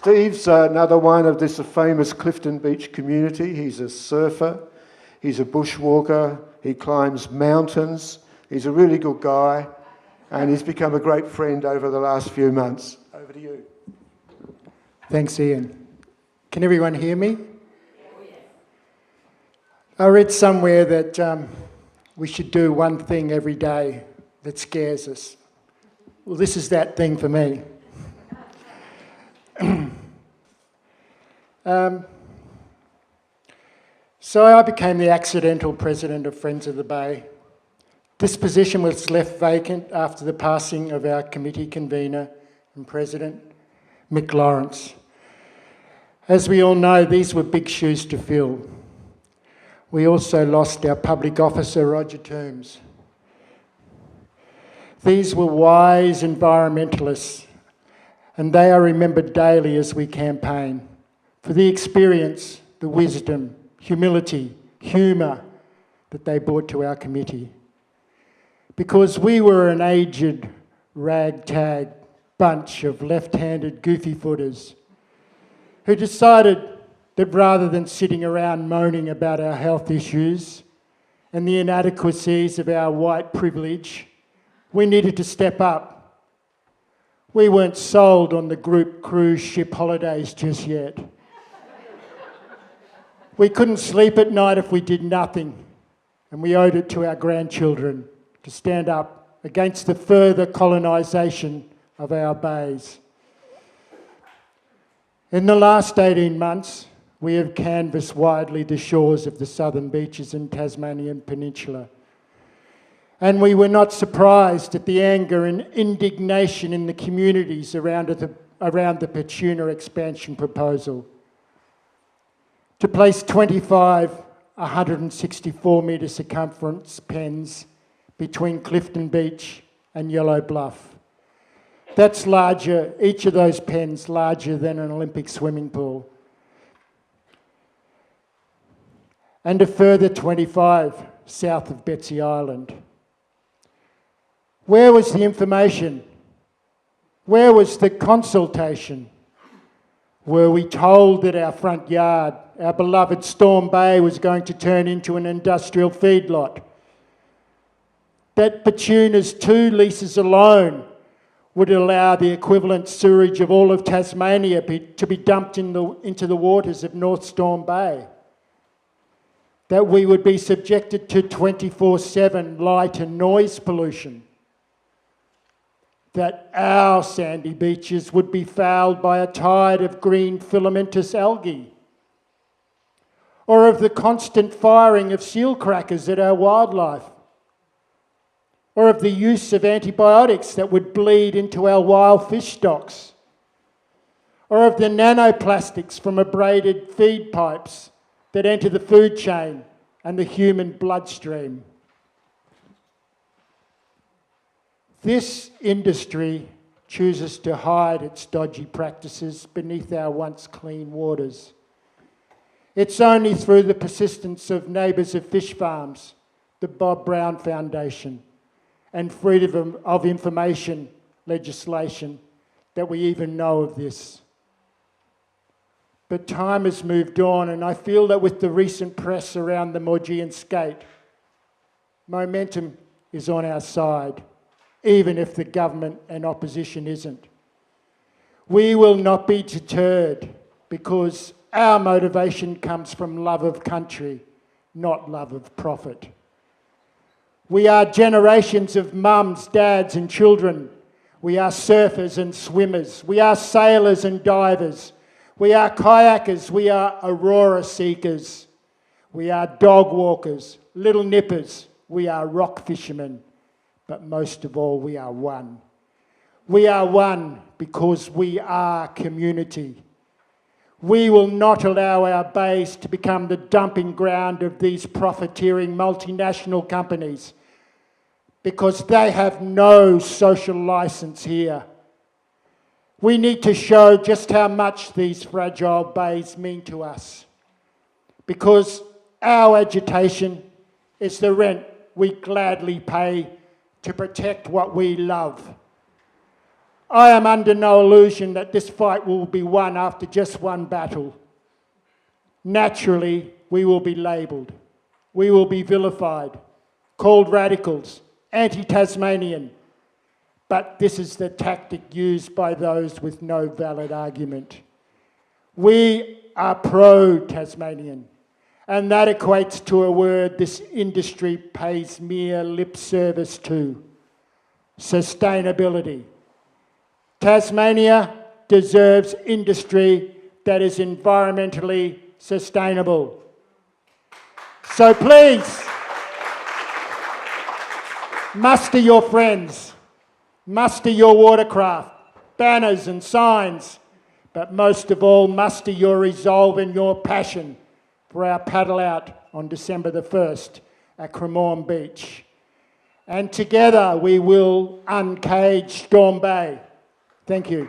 Steve's another one of this famous Clifton Beach community. He's a surfer, he's a bushwalker, he climbs mountains, he's a really good guy, and he's become a great friend over the last few months. Over to you. Thanks, Ian. Can everyone hear me? I read somewhere that we should do one thing every day that scares us. Well, this is that thing for me. So I became the accidental president of Friends of the Bay. This position was left vacant after the passing of our committee convener and president, Mick Lawrence. As we all know, these were big shoes to fill. We also lost our public officer, Roger Toombs. These were wise environmentalists, and they are remembered daily as we campaign for the experience, the wisdom, humility, humour that they brought to our committee. Because we were an aged, ragtag bunch of left-handed goofy footers who decided that rather than sitting around moaning about our health issues and the inadequacies of our white privilege, we needed to step up. We weren't sold on the group cruise ship holidays just yet. We couldn't sleep at night if we did nothing, and we owed it to our grandchildren to stand up against the further colonisation of our bays. In the last 18 months, we have canvassed widely the shores of the southern beaches and Tasmanian Peninsula. And we were not surprised at the anger and indignation in the communities around the Petuna expansion proposal. To place 25 164-metre circumference pens between Clifton Beach and Yellow Bluff. That's larger, each of those pens larger than an Olympic swimming pool. And a further 25 south of Betsy Island. Where was the information? Where was the consultation? Were we told that our front yard, our beloved Storm Bay, was going to turn into an industrial feedlot? That Petuna's 2 leases alone would allow the equivalent sewerage of all of Tasmania to be dumped into the waters of North Storm Bay? That we would be subjected to 24/7 light and noise pollution? That our sandy beaches would be fouled by a tide of green filamentous algae? Or of the constant firing of seal crackers at our wildlife? Or of the use of antibiotics that would bleed into our wild fish stocks? Or of the nanoplastics from abraded feed pipes that enter the food chain and the human bloodstream? This industry chooses to hide its dodgy practices beneath our once clean waters. It's only through the persistence of Neighbours of Fish Farms, the Bob Brown Foundation, and freedom of information legislation that we even know of this. But time has moved on, and I feel that with the recent press around the Maugean skate, momentum is on our side, even if the government and opposition isn't. We will not be deterred because our motivation comes from love of country, not love of profit. We are generations of mums, dads and children. We are surfers and swimmers. We are sailors and divers. We are kayakers. We are aurora seekers. We are dog walkers, little nippers. We are rock fishermen. But most of all, we are one. We are one because we are community. We will not allow our bays to become the dumping ground of these profiteering multinational companies because they have no social license here. We need to show just how much these fragile bays mean to us because our agitation is the rent we gladly pay to protect what we love. I am under no illusion that this fight will be won after just one battle. Naturally, we will be labelled. We will be vilified, called radicals, anti-Tasmanian. But this is the tactic used by those with no valid argument. We are pro-Tasmanian, and that equates to a word this industry pays mere lip service to: sustainability. Tasmania deserves industry that is environmentally sustainable. So please, muster your friends, muster your watercraft, banners and signs, but most of all, muster your resolve and your passion for our paddle out on December the 1st at Cremorne Beach. And together we will uncage Storm Bay. Thank you.